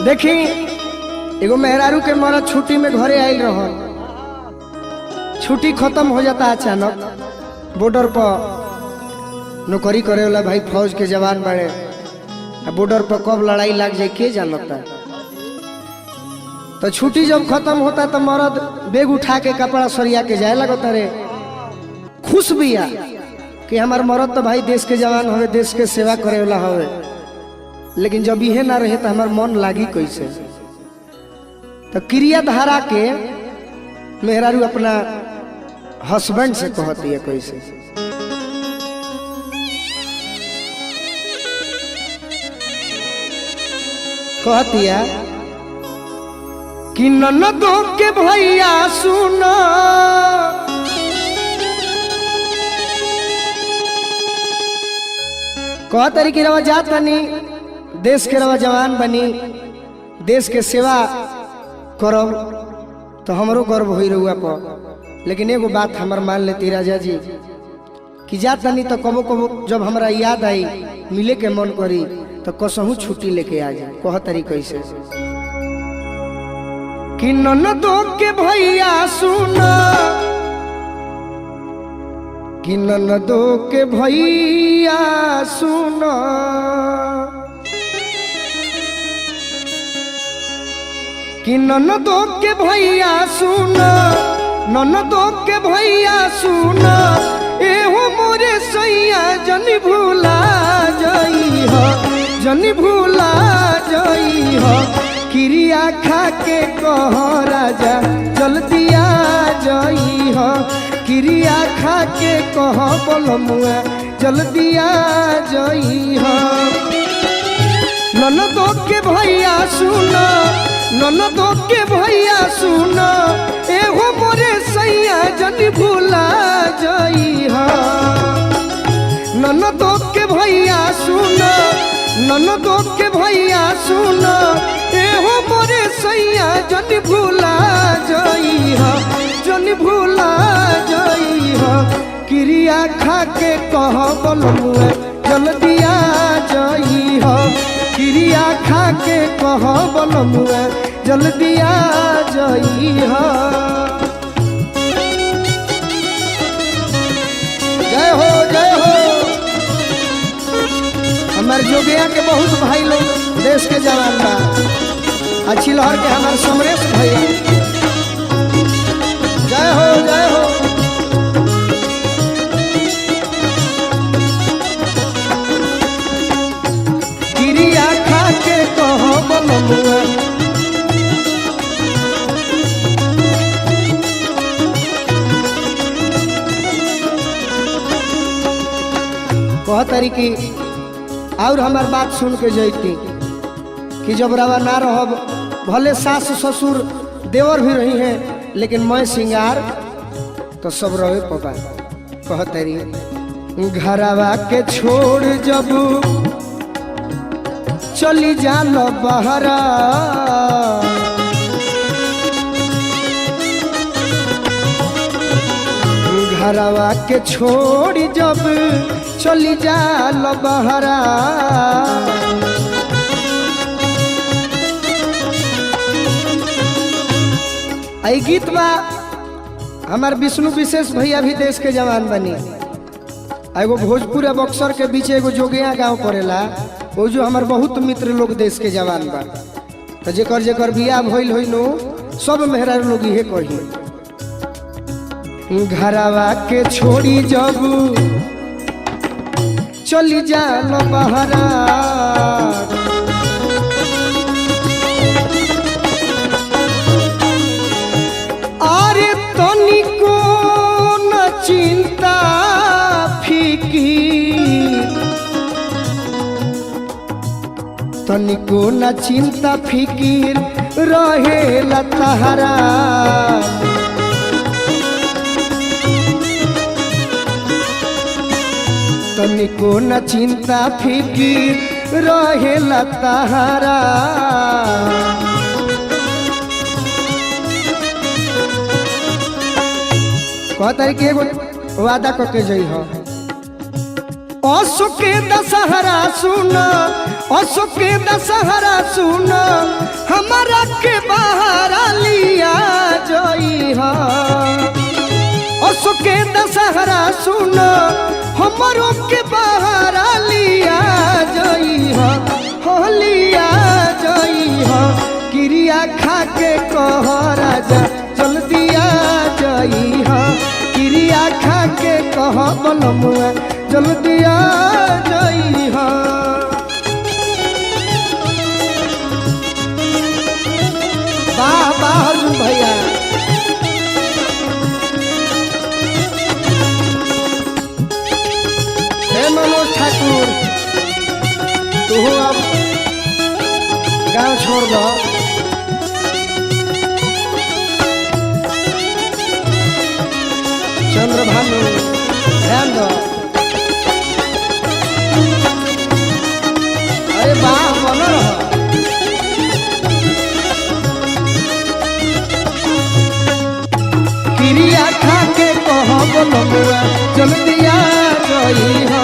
देखी एगो मेहरारू के मरद छुट्टी में घरे आयल रह, छुट्टी खत्म हो जाता अचानक। बॉर्डर पर नौकरी करे वाला भाई फौज के जवान बड़े, बॉर्डर पर कब लड़ाई लग जाए के जानता। तो छुट्टी जब खत्म होता तो मरद बैग उठा के कपड़ा सरिया के जाए लगता रे। खुश भी आ कि हमार मरद तो भाई देश के जवान हवे, देश के सेवा करे वाला हवे। लेकिन जब यह ना रहे तो हमार मन लागी कैसे। तो क्रिया धारा के मेहरारू अपना हस्बैंड से कहती है कैसे। कहती है कि ननदो के भैया सुनो, कह तरीके रवा जात बनी, देश के रवा जवान बनी, देश के सेवा करो तो हमरो गर्व हो रहुआ पर। लेकिन एगो बात हमार मान लेती राजा जी कि जात बनी तो कबो कबो जब हमरा याद आई मिले के मन करी तो कसहू छुट्टी लेके आ जाए। कह तरीके से कि ननदो के भैया सुनो, कि ननदो के भैया सुनो, कि ननदो के भैया सुनो, ननदो के भैया सुनो, एहो मोरे सैया जनी भूला जाई हो, जनी भूला जाई हो। क्रिया खा के कह राजा जल्दी आ जाई हो, क्रिया खा के कह बोलमुआ जल्दी आ जाई हो। ननदो के भैया सुनो, ननदो के भैया सुनो, एहो मोरे सैया जनी भूला जाई हो। ननदो के भैया सुनो, ननदो के भैया सुनो, एहो मोरे सैया जनी भूला जाई हो, जनी भूला जाई हो। क्रिया खा के कह बोलमुआ जल्दी आ जाई हो, क्रिया खा के कह बोलमुआ जल्दी आ जाई हो। जय हो जय हो। हमारे जोगिया के बहुत भाई लोग देश के जवान बा, अच्छी लहर के हमारे समरेश भैया, जय हो जय हो। क्रिया खा के कह बोलमुआ कह तरीके और हमार बात सुन के जैती कि जब रवा ना रहब, भले सास ससुर देवर भी रही हैं, लेकिन मैं सिंगार तो सब रहे पपा। कह तरी घरवा के छोड़ जब चली जालो बहरा, घरवा के छोड़ जब चली जालो बहरा, आई गीत बा हमार विष्णु विशेष भैया भी देश के जवान बनी। एगो भोजपुर और बक्सर के बीच एगो जोगिया गांव पड़ेला, वो जो हमार बहुत मित्र लोग देश के जवान बा। तो जेकर जेकर बियाह भइल होई नो सब मेहरारू लोग इहे कही। घरवा के छोड़ी जब चली जालो बहरा, अरे तनिको न चिंता फिकीर, तनिको न चिंता फिकीर रहेला तहरा। तनिको न चिंता फिकीर रहेला तहरा। कह तरीके एगो वादा करके जाइ हो, असो के दशहरा सुनो, अशोक के दशहरा सुनो हमारा के बाहर लिया जई हा। अशोक के दशहरा सुनो हमारो के बाहर लिया जई हा। हो लिया जई हा। क्रिया खा के कह राजा जल्दी आ जई हा। क्रिया खा के कह बलमुआ जल्दी आ जई हा। वाह वाह अर्जुन भैया हे मनोज ठाकुर तू अब गाँव छोड़ दो। चंद्रभानु ध्यान दो। अरे वाह बनो रहो। क्रिया खा के कह बलमुआ जल्दी आ जई हा।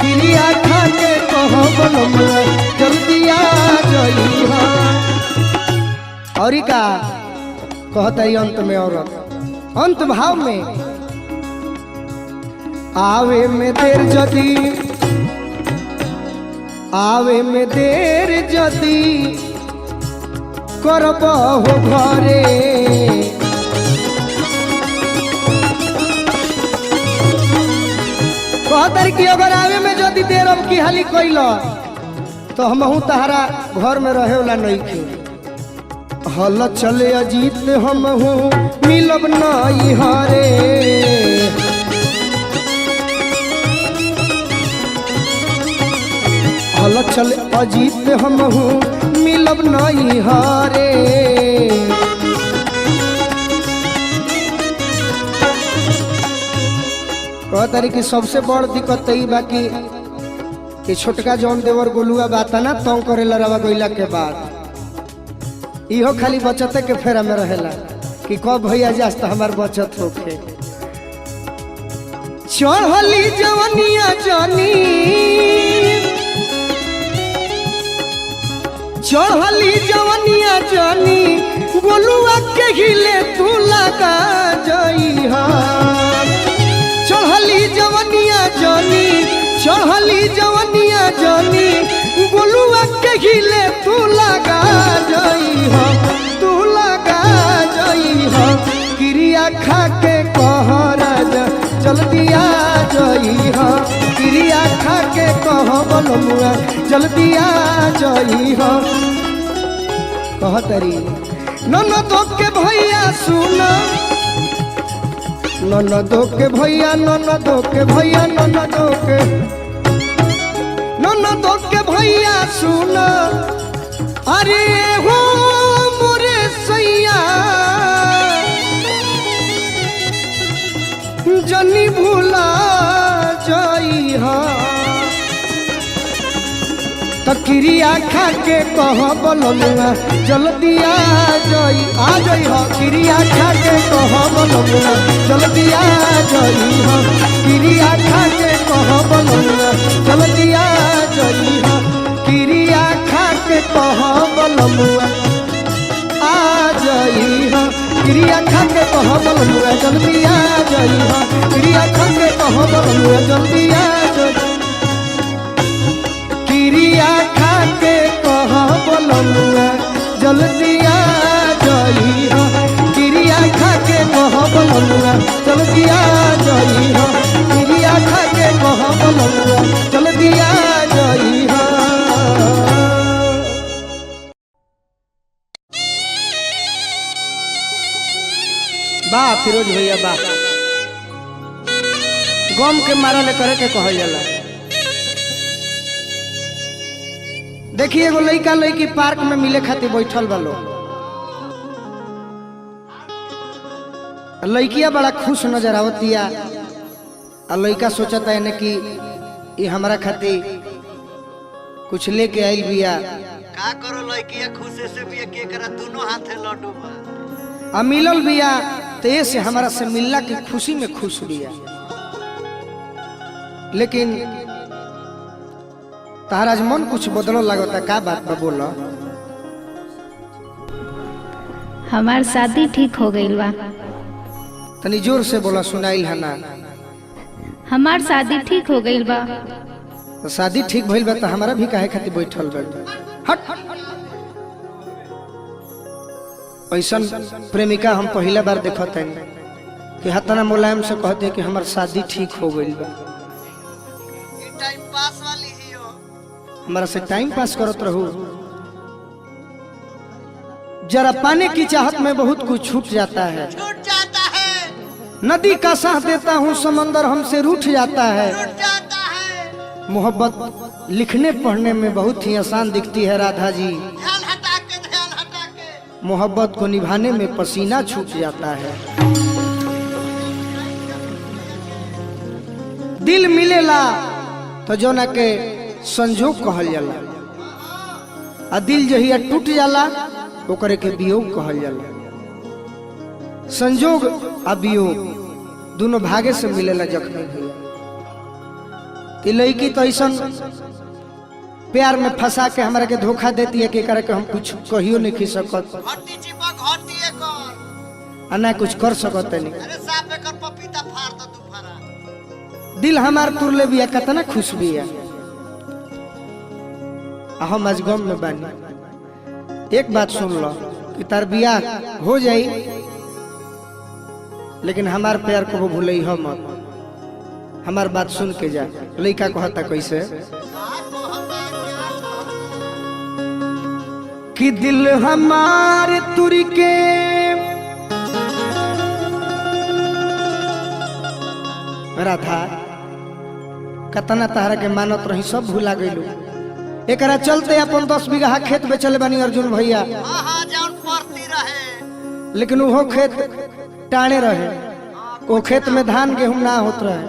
क्रिया खा के कह बलमुआ जल्दी आ जई हा। और का कहता है अंत में औरत अंत भाव में आवे में देर जदी आवे में देर जदी करब हो घरे कहतर कि अगर आवे में जदी देर अब की हाली कैल तो हमहू तहरा घर में रहे वाला नहीं थे। हल चले अजीत हमहू मिलब नहीं हरे हल चले अजीत हमहू मिलब नहीं हरे। कहतारी कि सबसे बड़ दिक्कत यही बा कि छोटका जौन देवर गोलुआ बाता ना तंग करेला रवा गइला के बाद इहो खाली बचते के फेरा में रहेला कि कब भैया जास तो हमार बचत होके। चढ़ली जवनिया जानी चढ़ली जवनिया जानी गोलुआ के हिले तू लगा जई हा। चढ़ली जवनिया जानी चढ़ली जवनिया जानी गोलुआ के हिले तू लगा जई हा। तू लगा जई हा। क्रिया खा के कह राजा जल्दी आ जई हा। क्रिया खा के कह बलमुआ जल्दी आ जई हा। कहतरी ननदो के भैया सुना ननदो के भैया ननदो के भैया ननदो के भैया सुना अरे हो मोरे सैया जनी भूला जाई हा। क्रिया खा के कह बलमुआ जल्दी आ जई हा। क्रिया खा के कह बलमुआ जल्दी आ जई हा। क्रिया खा के कह बलमुआ जल्दी आ जई हा। क्रिया खा के कह बलमुआ आ जई हा। क्रिया खा के कह बलमुआ जल्दी आ जई हा। क्रिया खा के कह बलमुआ जल्दी आ जई। क्रिया खा के कह बलमुआ जल्दी आ जई हा। क्रिया खा के कह बलमुआ जल्दी आ जई हा। क्रिया खा के कह बलमुआ जल्दी आ जई हा। वाह फिरोज भैया वाह गम के मारा ले करे के कहल जाला। देखिए एगो लड़का लड़की पार्क में मिले खातिर बैठल बालो लड़किया बड़ा खुश नजर आवतिया और लड़का सोचता है कि ये हमारा खातिर कुछ लेके आइल बिया का करो लड़किया खुशे से बिया के करा दोनों हाथे लड्डू बा आ मिलल बिया तो ये से हमारा से मिलना की खुशी में खुश बिया। लेकिन तारा आज मन कुछ बदलो लगता का बात बा बोला। हमार शादी ठीक हो गई बा। तनी जोर से बोला सुनाइल है ना। हमार शादी ठीक हो गई बा। तो शादी ठीक भइल बा तो हमारा भी काहे खातिर बैठल बा। हट ऐसन प्रेमिका हम पहला बार देखत हन कि हतना मुलायम से कहते कि हमार शादी ठीक हो गई बा। ये टाइम पास वाली ही हो। हमारा से टाइम पास करत रहू। जरा पाने की चाहत में बहुत कुछ छूट जाता है। छूट जाता है, नदी का साथ देता हूँ समंदर हमसे रूठ जाता है। छूट जाता है। मोहब्बत लिखने पढ़ने में बहुत ही आसान दिखती है राधा जी, ध्यान हटा के मोहब्बत को निभाने में पसीना छूट जाता है। दिल मिलेला तो जो ना के संजोग कहल जाला, आ दिल जहिया टूट जाला ओकरे के वियोग कहल जाला। संजोग आ वियोग दोनों भागे से मिलेला जख्मी भैया। कि लड़की तो ऐसा प्यार में फंसा के हमारे के धोखा देती है कि करे के हम कुछ कहियो नहीं खी सकत, घटी चिपक घटी एकर, आ ना कुछ कर सकत नहीं। अरे साफ एकर पपीता फाड़ दो तू फाड़ा। दिल हमार तुरले बिया कितना खुश बिया, हम आज गम में बानी। एक बात सुन लो कि तार बियाह हो जाई लेकिन हमार प्यार को वो भूले ही मत। हमार बात सुन के जा। लड़का कहता कैसे कि दिल हमारे तुरी के राधा कतना तारा के मानत रही सब भूला गईलू। एकरा चलते अपन 10 बीघा खेत बेचले बानी अर्जुन भैया। हां जौन पड़ती रहे लेकिन वो खेत टाणे रहे, वो खेत में धान गेहूं ना होत रहे।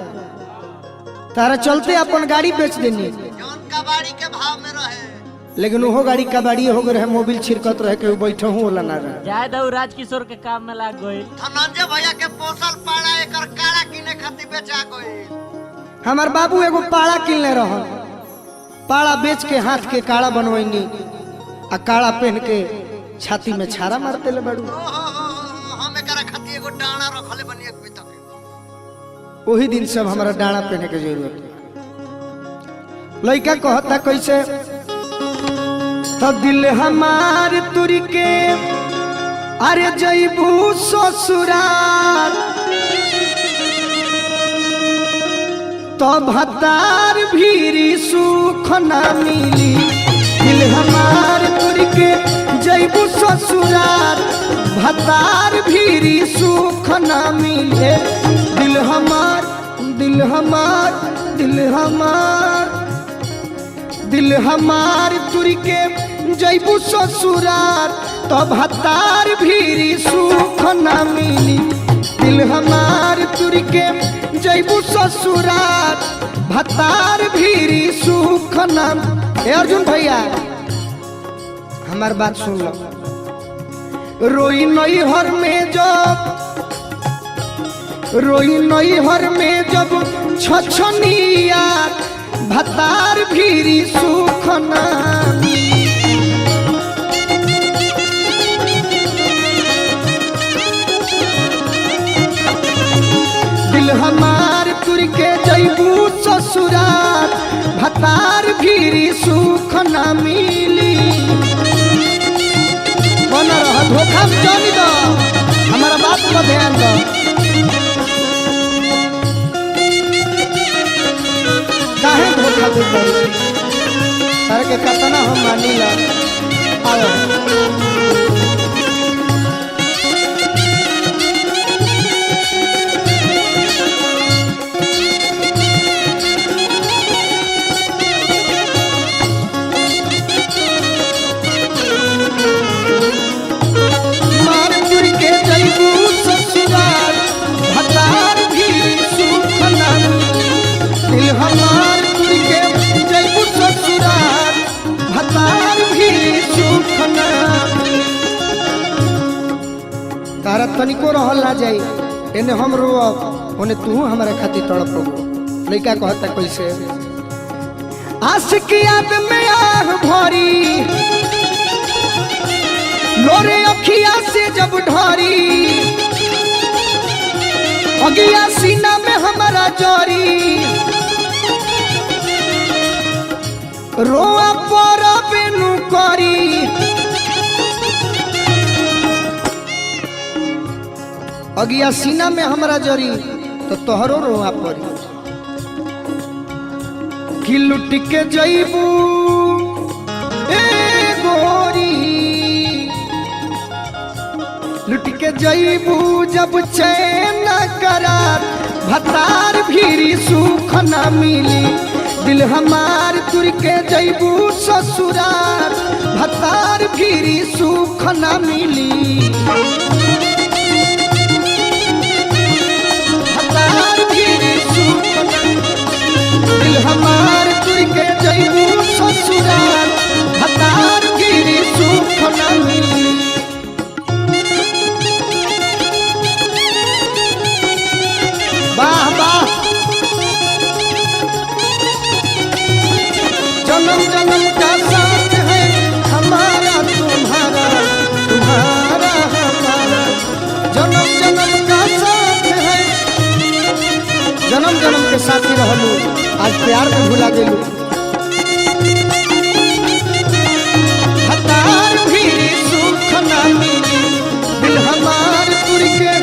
तारा चलते अपन गाड़ी बेच देनी, जौन कबाड़ी के भाव में रहे, लेकिन वो गाड़ी कबाड़ी हो गए रहे, मोबिल छिड़कत रहे के बैठे हूँ वाला ना रहे। जाए दऊ राजकिशोर के काम में लाग गई। धनंजय भैया के पोसल पाड़ा एकर काड़ा किने खातिर बेचा गई। हमार बाबू एगो पाड़ा किनले रह, पाड़ा बेच के हाथ के काड़ा बनवैनी, आ काड़ा पहन के छाती में छारा मारते ले बड़ू। हम एकरा खातिर एगो डाना रखले बनी एक बितक। वही दिन से हमारा डाना पहने के जरूरत है। लड़का कहता कैसे तो दिल हमार तुरी के अरे जईबू ससुराल तो भतार भीरी सुख ना मिली। दिल हमार तुरी के जईबू ससुराल भतार भीरी सुख ना मिले। दिल हमार दिल हमार दिल हमार दिल हमार तुरी के जईबू ससुराल तो भतार भीरी सुख ना मिली। दिल हमार तुरी के जईबू ससुराल भतार भीरी सुख ना। ए अर्जुन भैया हमार बात सुन लो। रोई नई हर में जब छछनिया भतार भीरी सुख ना। दिल हमार तुर के जईबू ससुराल भतार भीरी सुख ना मिली। बना रहा धोखा में जानी दो, हमारा बात पर ध्यान दो। काहे धोखा देता तारे के कतना हम मानी ला। मार पुर के जईबू ससुराल भतार भी सुख ना। दिल हमार पुर के जईबू ससुराल भतार भी सुख ना। तारा तनिको रहल ना जाई, एने हम रोब ओने तू हमारे खातिर तड़पबो। लइका कहता कैसे आशिक याद में आह भरी लोरे अखिया से जब ढारी अगिया सीना में हमारा जोरी रोआ परा बेनु करी अगिया सीना में हमारा जोरी तो तोहरो रोआ परी कि लुट के जईबू ए गोरी लुट के जईबू जब चैन करार भतार भीरी सुख न मिली दिल हमार तुर के जईबू ससुरार भतार भीरी सुख न मिली भतार भीरी सुख न दिल हमार तुर के जईबू ससुरार भतार भीरी सुख न मिली वाह वाह जन्म जन्म का साथ है हमारा तुम्हारा तुम्हारा हमारा जन्म जन्म का साथ है जन्म जन्म के साथी रहलू आज प्यार में भुला गेलू हतार भी सुख ना मिली दिल हमार तुर के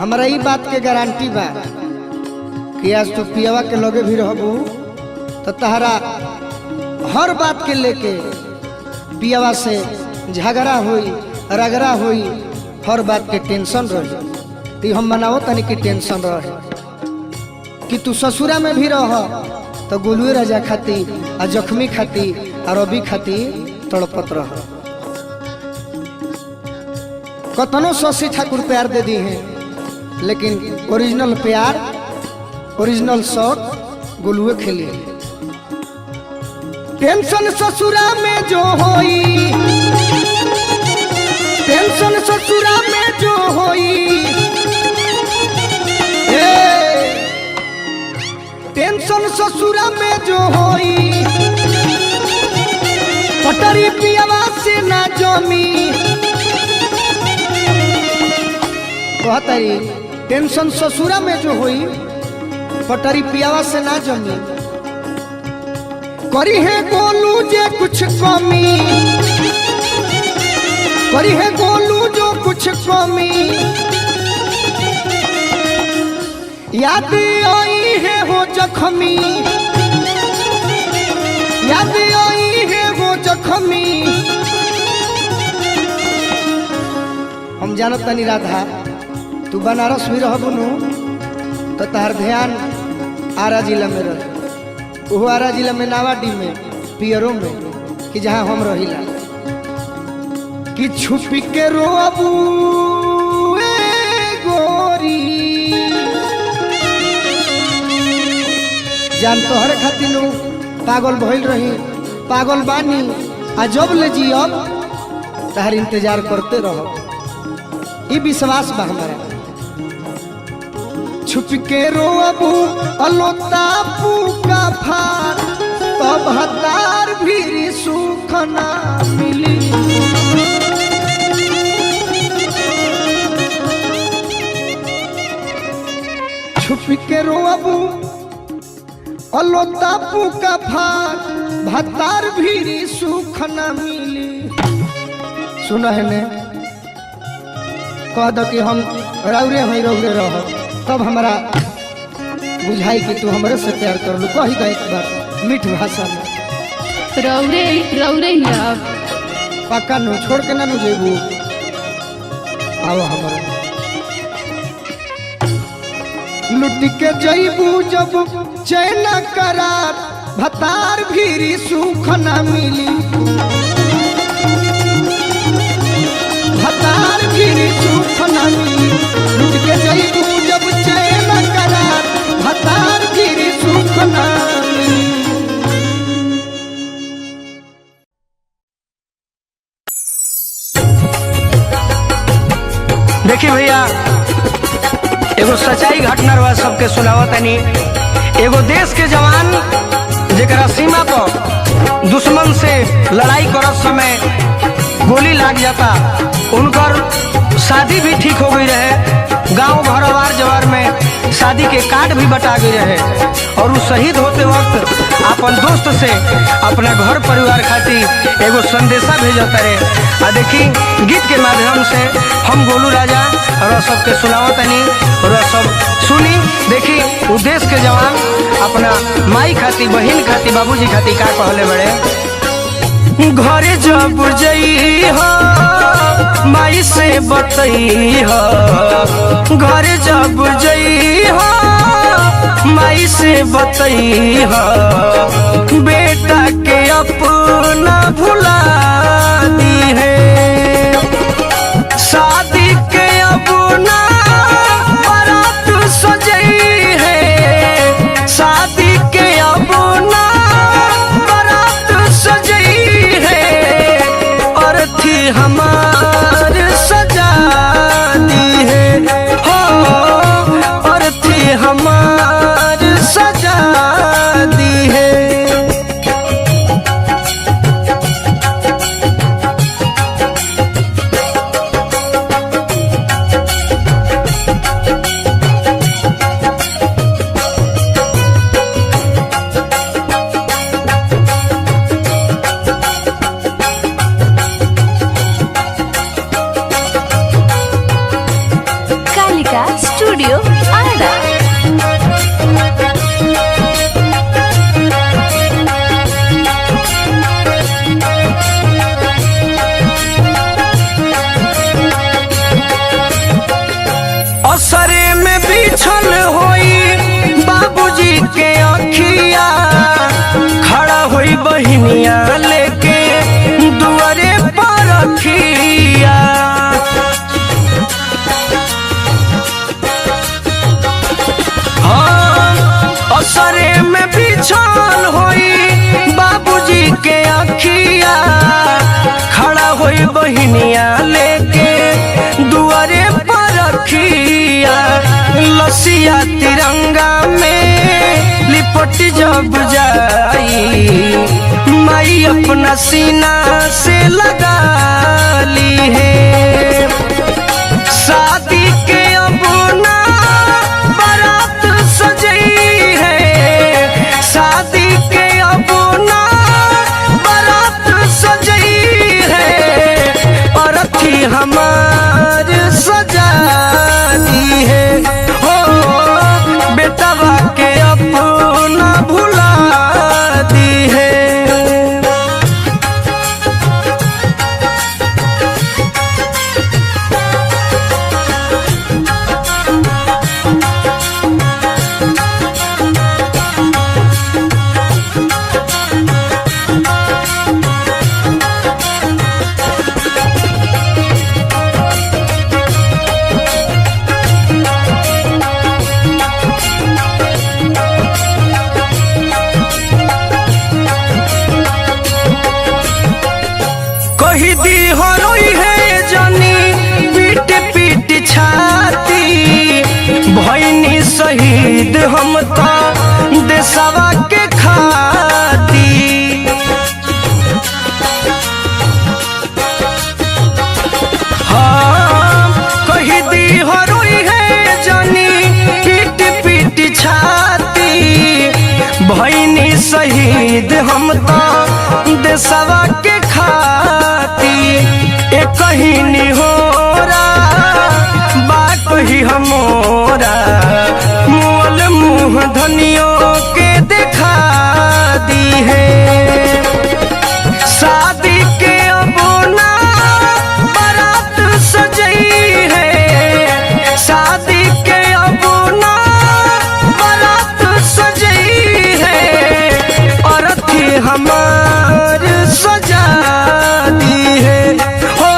हमारा ई बात के गारंटी बा कि आज तू पियावा के लगे भी रहबू तो तहरा हर बात के लेके पियावा से झगड़ा होई रगड़ा होई हर बात के टेंशन रही तो हम मनाओ तनी की टेंशन रहे कि तू ससुरा में भी रह तो गोलुए राजा खाती आ जख्मी खाती और रवि खाती तड़पत रह कतनो शशि ठाकुर प्यार दे दी हैं लेकिन ओरिजिनल प्यार ओरिजिनल शौक गोलुए खेली टेंशन ससुरा में जो होई टेंशन ससुरा में जो होई टेंशन ससुरा में जो होई पटरी पियावा से ना जमी कहतरी टेंशन ससुरा में जो होई पटरी पियावा से ना जमी करी है गोलू जे कुछ कमी करी है गोलू जो कुछ कमी याद आई है वो जख्मी याद आई है वो जख्मी हम जानत नहीं राधा तू बनारस भी रहबू नु तो तार ध्यान आरा जिला में रह वो आरा जिला में नावाडी में पियरों में कि जहाँ हम रहिला कि छुपी के रोबू गोरी जान तोहरे खातिर पागल भइल रही पागल बानी आ जब ले जी अब तार इंतजार करते रहो ये विश्वास बा हमारा छुप के रोबू अलोतापू का फार तब हतार भी सुख ना मिली छुप के रोबू अलोतापू का फार भतार भी सुख ना मिली सुना है ने कह दो कि हम रौरे हई रौरे रह तब हमारा बुझाई कि तू हमरे से प्यार कर लू कही दे एक बार मीठ भाषा में रौरे रौरे ही अब पक्का नु छोड़ के ना नु जेबू आओ हमारा लुट के जईबू जब चैन करार भतार भी सुख ना मिली भतार भी सुख ना मिली लुट के जईबू जब चैन करार भतार भी सुख ना मिली देखिए भैया सच्चाई घटना रहा सबके सुनावतनी। एगो देश के जवान जेकरा सीमा पर दुश्मन से लड़ाई करत समय गोली लाग जाता, उनकर शादी भी ठीक हो गई रहे। गांव भरवार जवार में शादी के कार्ड भी बटा गई रहे और वो शहीद होते वक्त अपन दोस्त से अपना घर परिवार खातिर एगो संदेशा भेजता रहे। आ देखी गीत के माध्यम से हम गोलू राजा और सबके सुनावतनी और सब सुनी। देखी वो देश के जवान अपना माई खातिर, बहन खातिर, बाबूजी खातिर का कहले बड़े। घरे जब जई हो माई से बतई हो, घरे जब जई हो माई से बतई हो, बेटा के अपना भुला दी है। शादी के अपना बारात सजई है, शादी के अपना बारात सजई है, और थी हमार सजा दी है हो, और थी हमार सजा दी है। कालिका स्टूडियो आरा। असरे में बिछल होई बाबूजी के अखिया, खड़ा होई बहिनिया लेके दुआरे पर रखिया। असरे में बिछल होई बाबूजी के अखिया, खड़ा होई बहिनिया लेके दुआरे पर रखिया। लसिया तिरंगा में लिपट जब जाई, माई अपना सीना से लगा ली है। शादी के अपना बारात सजई है, शादी के अपना बारात सजई है, और थी हमार सजा दी है हो, बेटवा के अपना भुला दी है। कही दी हो रोई है जानी पीट पीट छाती, भईनी शहीद हम तो देशवा के खाती। हाँ कही दी हो रोई है जानी पीट पीट छाती, भईनी शहीद हम तो देशवा के खाती। एक कहीं निहोरा बा कही हमोरा, मोल मुँह धनियों के दिखा दी है। शादी के अपना बारात सजई है, शादी के अपना बारात सजई है, और थी हमार सजा दी है हो,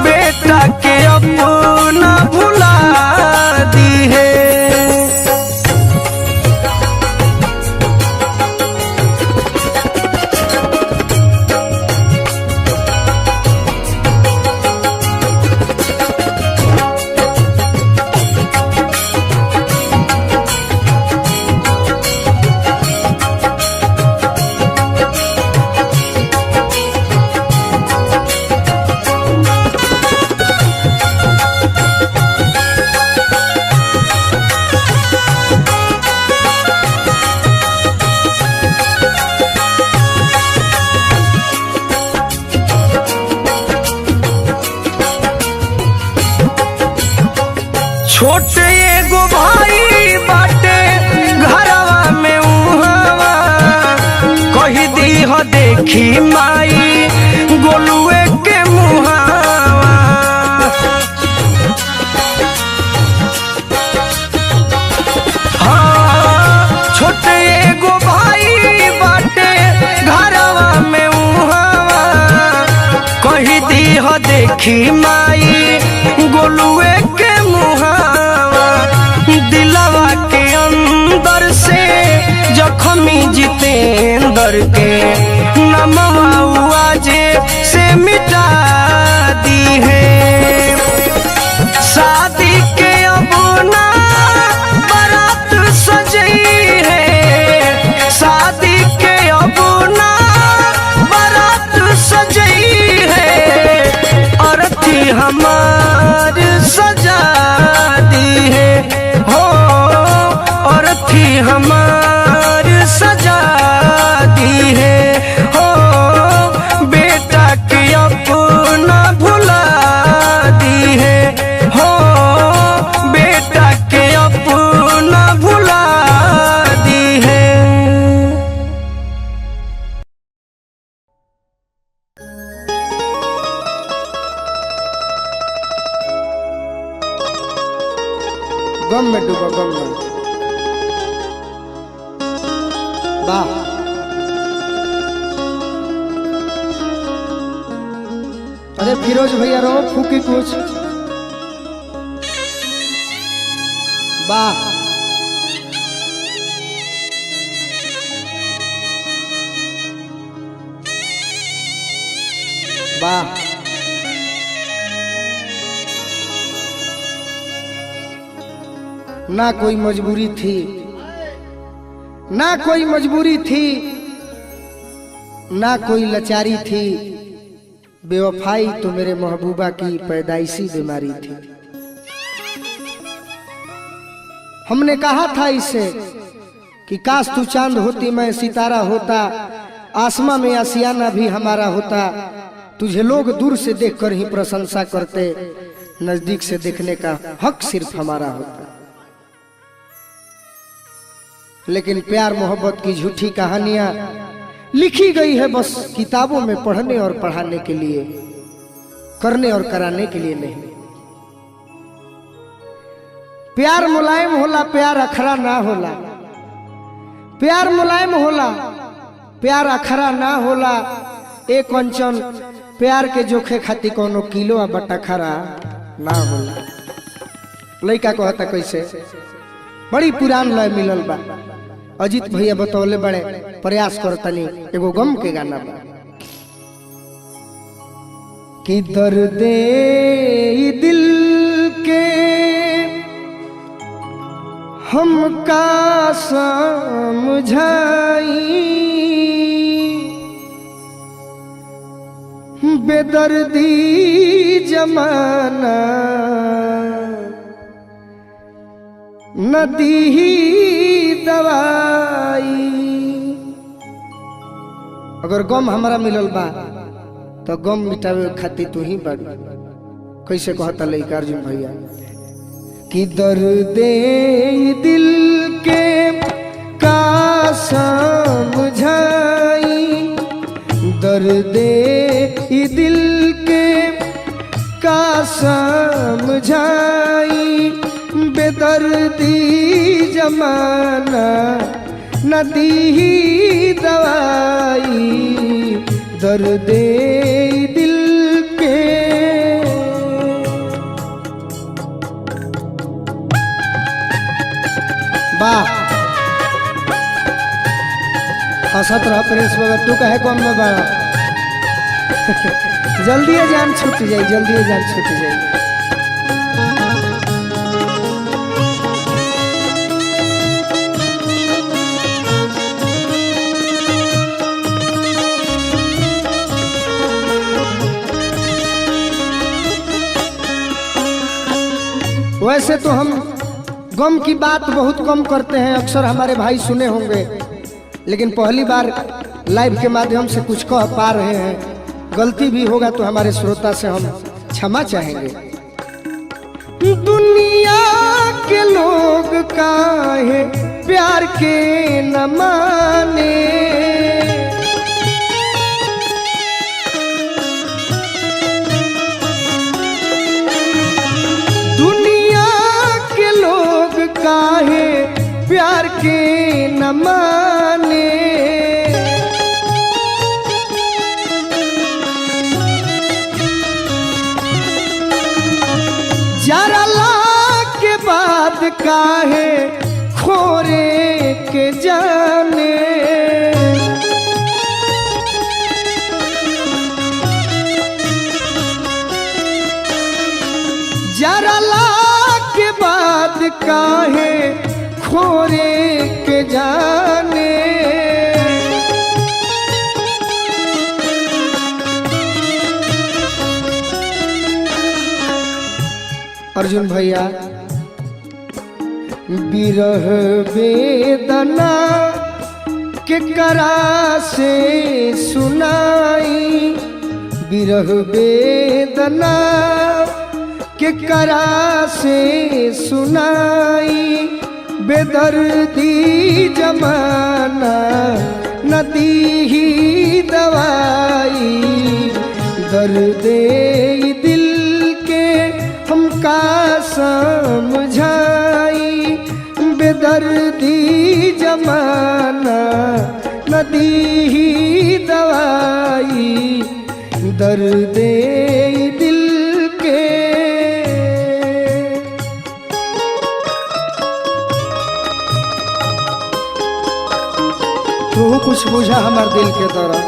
बेटा के अपना भुला दी है। छोटे एगो भाई बाटे घरवा में उहावा कही दी हो देखी माई गोलुए के मुहावा। हाँ छोटे एगो भाई बाटे घरवा में उहावा कही दी हो देखी माई गोलुए के मुहावा। दिलवा के अंदर से जखमी जितेंद्र के नमवा जे से मिटा दी है। शादी के अब ना बारात सजी है, शादी के अब ना बारात सजी है, अर्थी हमार सजा दी है हो, अर्थी हमार सजा दी है हो। बेटा के अपना भुला दी है हो, बेटा के अपना भुला दी है। गम में डूबो गम में। वाह अरे फिरोज भैया रो फूकी कुछ। वाह वाह ना कोई मजबूरी थी, ना कोई मजबूरी थी, ना कोई लाचारी थी, बेवफाई तो मेरे महबूबा की पैदाइशी बीमारी थी। हमने कहा था इससे कि काश तू चांद होती मैं सितारा होता, आसमां में आसियाना भी हमारा होता, तुझे लोग दूर से देखकर ही प्रशंसा करते, नजदीक से देखने का हक सिर्फ हमारा होता। लेकिन प्यार मोहब्बत की झूठी कहानियां लिखी गई है बस किताबों में पढ़ने और पढ़ाने के लिए, करने और कराने के लिए नहीं। प्यार मुलायम होला, प्यार अखरा ना होला, प्यार मुलायम होला, प्यार अखरा ना होला। एक कंचन प्यार के जोखे खाती कोनो किलो बटा खरा ना होला। लड़का कहता कैसे, बड़ी पुरान लय मिलल बा, अजीत भैया बतौले बड़े, प्रयास करतनी एगो गम के गाना बा कि दर्दे दिल के हमका समझाई, बेदर्दी जमाना नदी ही दवाई। अगर गम हमारा मिलल बा तो गम मिटावे खाती तू ही बड़। कैसे कहता लइका अर्जुन भैया कि दर्दे दिल के का समझाई, दर्दे दिल के का समझाई, बेदर्दी जमाना नदी ही दवाई, दर्दे दिल के। वाह हंसत रह प्रेस बगत तू कहे कौन में बड़ा जल्दी जान छूट जाए, जल्दी जान छूट जाए। वैसे तो हम गम की बात बहुत कम करते हैं, अक्सर हमारे भाई सुने होंगे, लेकिन पहली बार लाइव के माध्यम से कुछ कह पा रहे हैं। गलती भी होगा तो हमारे श्रोता से हम क्षमा चाहेंगे। दुनिया के लोग काहे प्यार के न माने। दुनिया के लोग काहे प्यार के न माने। जरा लाख के बाद काहे खोरे के जाने। जरा लाख के बाद काहे खोरे के जाने। अर्जुन भैया बिरह वेदना के करा से सुनाई। बिरह वेदना के करा से सुनाई। बेदर्दी जमाना नदी ही दवाई। दर्दे दिल के हमका समझाई। बेदर्दी जमाना नदी ही दवाई। दर्दे दिल के। तू कुछ बुझा हमार दिल के तरह।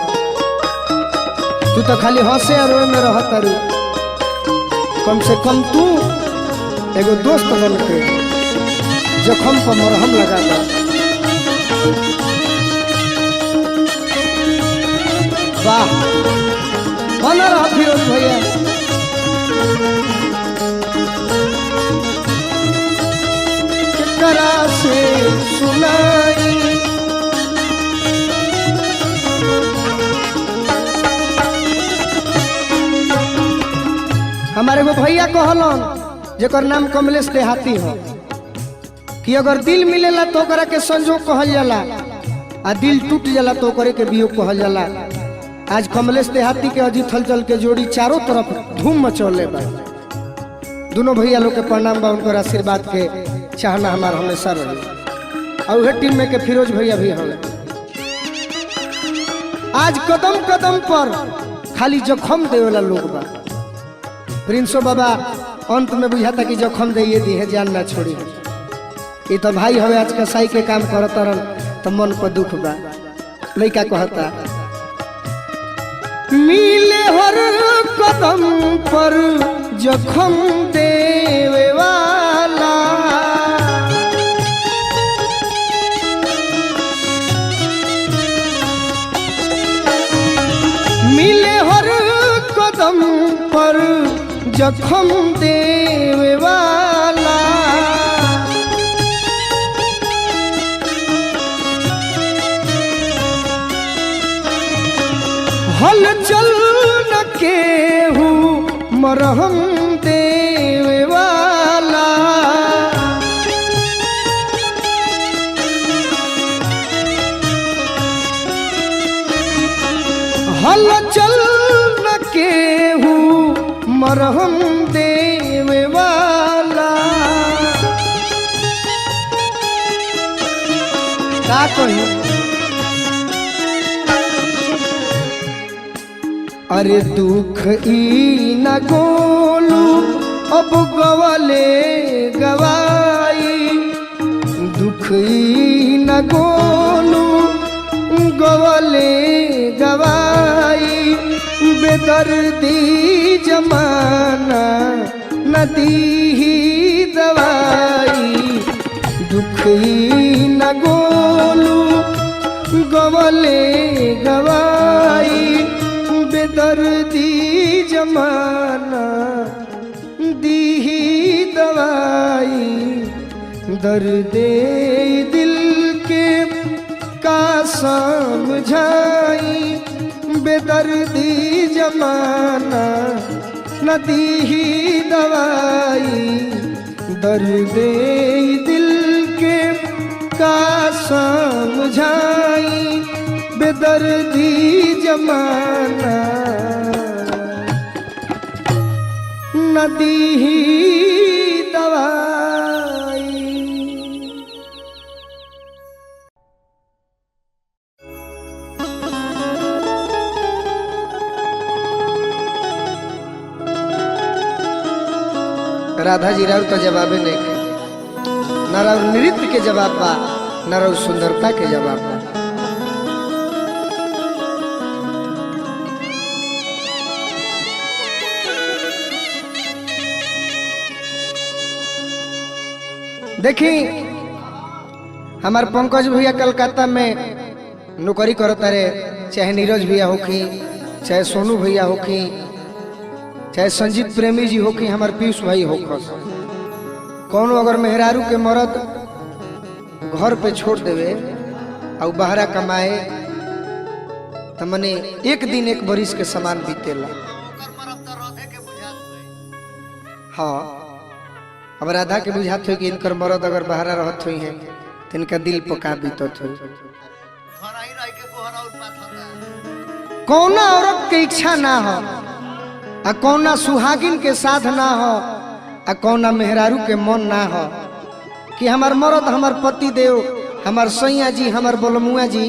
तू तो खाली हंसे और रोए में रहत तारू। कम से कम तू एगो दोस्त बन के जखम पर मरहम लगा दा। वाह बना रहा फिरोज भैया। केकरा से सुनाई। हमारे वो भैया कहलन जेकर नाम कमलेश देहाती हो कि अगर दिल मिलेला तो ओकरा के संजोग कहल जाला आ दिल टूट जाला तो ओकरे के वियोग कहल जाला। आज कमलेश देहाती के अजीत हलचल के जोड़ी चारों तरफ धूम मचौले बा। दोनों भैया लोग के प्रणाम बा। उनकर आशीर्वाद के चाहना हमारा हमेशा रही। और वह टीम में के फिरोज भैया भी हमें आज कदम कदम पर खाली जखम देवेला लोग बा। प्रिंसो बाबा अंत में बुझाता कि जखम दे दी है जान ना छोड़ी। ये तो भाई हवे आज कसाई के काम करता रन तो मन पर दुख बा। लइका कहता मिले हर कदम पर जखम देवे वाला। मिले हर कदम पर जखम देवे वाला। हल चल न केहू मरहम देवे वाला। हल चल न केहू मरहम देवे वाला। का कही अरे दुख ई न गोलू अब गवले गवाई। दुख ई न गोलू गवले गवाई। बेदर्दी जमाना नदी ही दवाई। दुख ई न गोलू गवले गवाई। बेदर्दी जमाना दी ही दवाई। दर्दे दिल के का समझाई। बेदर्दी जमाना नदी ही दवाई दर्द दिल के का समझाई बेदर्दी जमाना नदी ही दवाई। राधा जी राव तो जवाबे नहीं थे, न राव नृत्य के जवाब बा न राव सुंदरता के जवाब बा। देखी हमार पंकज भैया कलकत्ता में नौकरी करता रहे, चाहे नीरज भैया होखी, चाहे सोनू भैया होखी, चाहे संजीत प्रेमी जी होखी, हमार पीयूष भाई होखस। कौन अगर मेहरारू के मरद घर पे छोड़ देवे और बहरा कमाए तो मने एक दिन एक बरिस के समान बीतेला। हाँ अब राधा के बुझात हो कि इनकर मरद अगर बहरा रहत हुई है तो इनका दिल पका बीतत हो। कौना औरत के इच्छा ना हो आ कौना सुहागिन के साथ ना हो आ कौना मेहरारू के मन ना हो कि हमार मरद हमार पति देव हमार सैया जी हमार बोलमुआ जी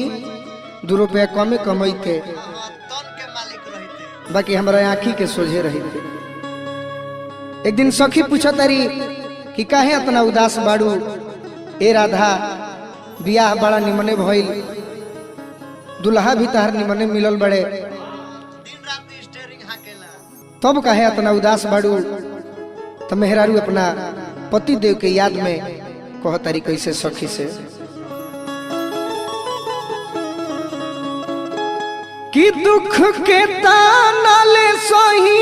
2 रुपया कमे कमैते बाकी हमारा आँखी के सोझे रहते। एक दिन सखी पूछा तारी कि काहे इतना उदास बाड़ू ए राधा, बियाह बड़ा निमने भइल, दुल्हा भी तहर निमने मिलल बड़े, तब काहे इतना उदास बाड़ू। तो मेहरारू अपना पति देव के याद में कह तारी कैसे सखी से कि दुख के ताना ले सही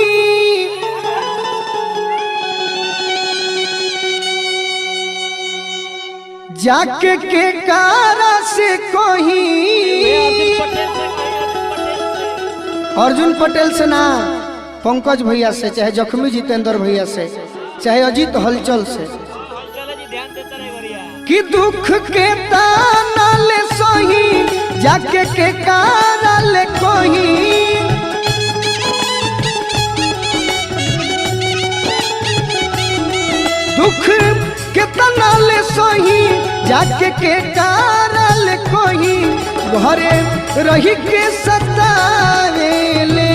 जाके के कारा से कोही। अर्जुन पटेल से ना, पंकज भैया से, चाहे जख्मी जितेंद्र भैया से, चाहे अजीत हलचल से कि दुख के ताना ले सही जाके के कारा ले कोही। दुख के ताना ले सही जाके के कारा ले कोही, घरे रही के सतावेले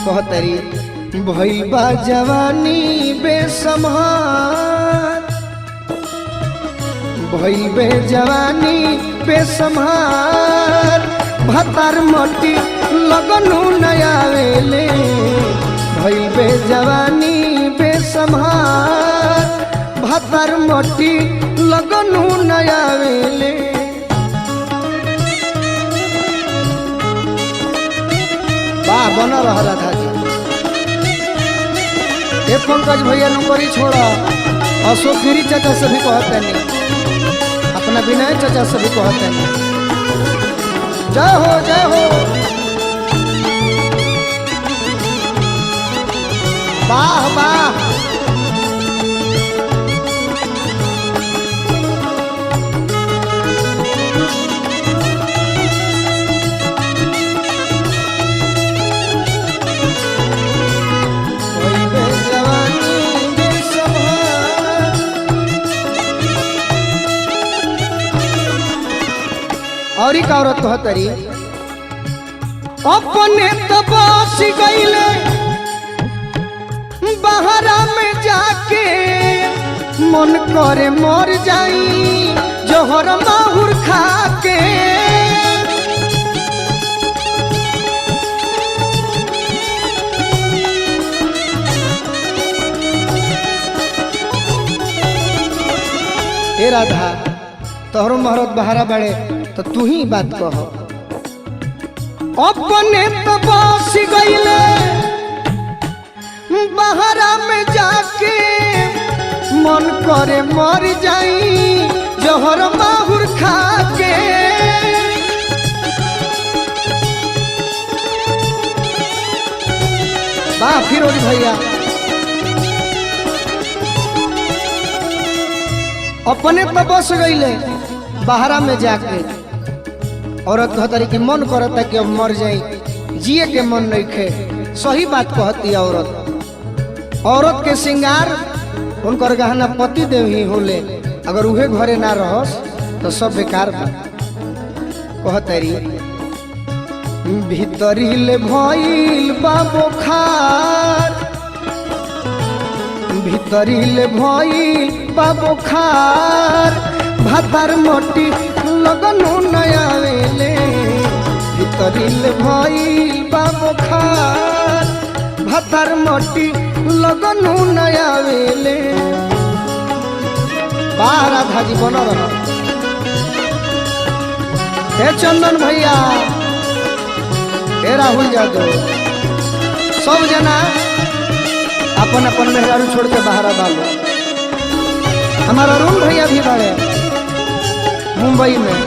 कहतरी भइल बा जवानी बेसम्हार, भइल बे जवानी बेसम्हार, भतार मटी लगनु नयावेले भइल बे जवानी बेसम्हार, भतार मटी लगनु नयावेले। वाह बना रहा राधा जी। ए पंकज भैया नौकरी छोड़ा, अशोक गिरी चाचा से भी कहते नहीं, अपना विनय चाचा से भी कहते नहीं। जय हो जय हो। वाह वाह और एक औरत कहतरी अपने तबासी गईले बहरा में जाके मन करे मर जाई जोहर माहुर खा के। ए राधा तोहरो महरत बहरा बड़े तो तू ही बात कह। अपने तबास गईले बहरा में जाके मन करे मर जाई जोहर माहुर खा के। फिरोज भैया अपने तो बस गईले बाहरा में जाके। औरत कहतरी कि मन करता कि अब मर जाई, जिए के मन नहीं खे। सही बात कहती औरत। औरत के श्रृंगार उनकर गहना पति देव ही होले, अगर उहे घरे ना रहस तो सब बेकार बा। कहतरी भीतरी ले भइल बा बुखार, भीतरी ले भइल बा बुखार, भातार मोटी लगनु नयावेले। भीतरी ले भइल बा बुखार, भातार मोटी लगनु नयावेले। बाहर धाजी बन रहा। हे चंदन भैया, हे राहुल यादव, सब जना अपन अपन मेहरारू छोड़ के बाहर डालो। हमारा अरुण भैया भी बड़े मुंबई में,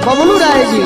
बबलू राय जी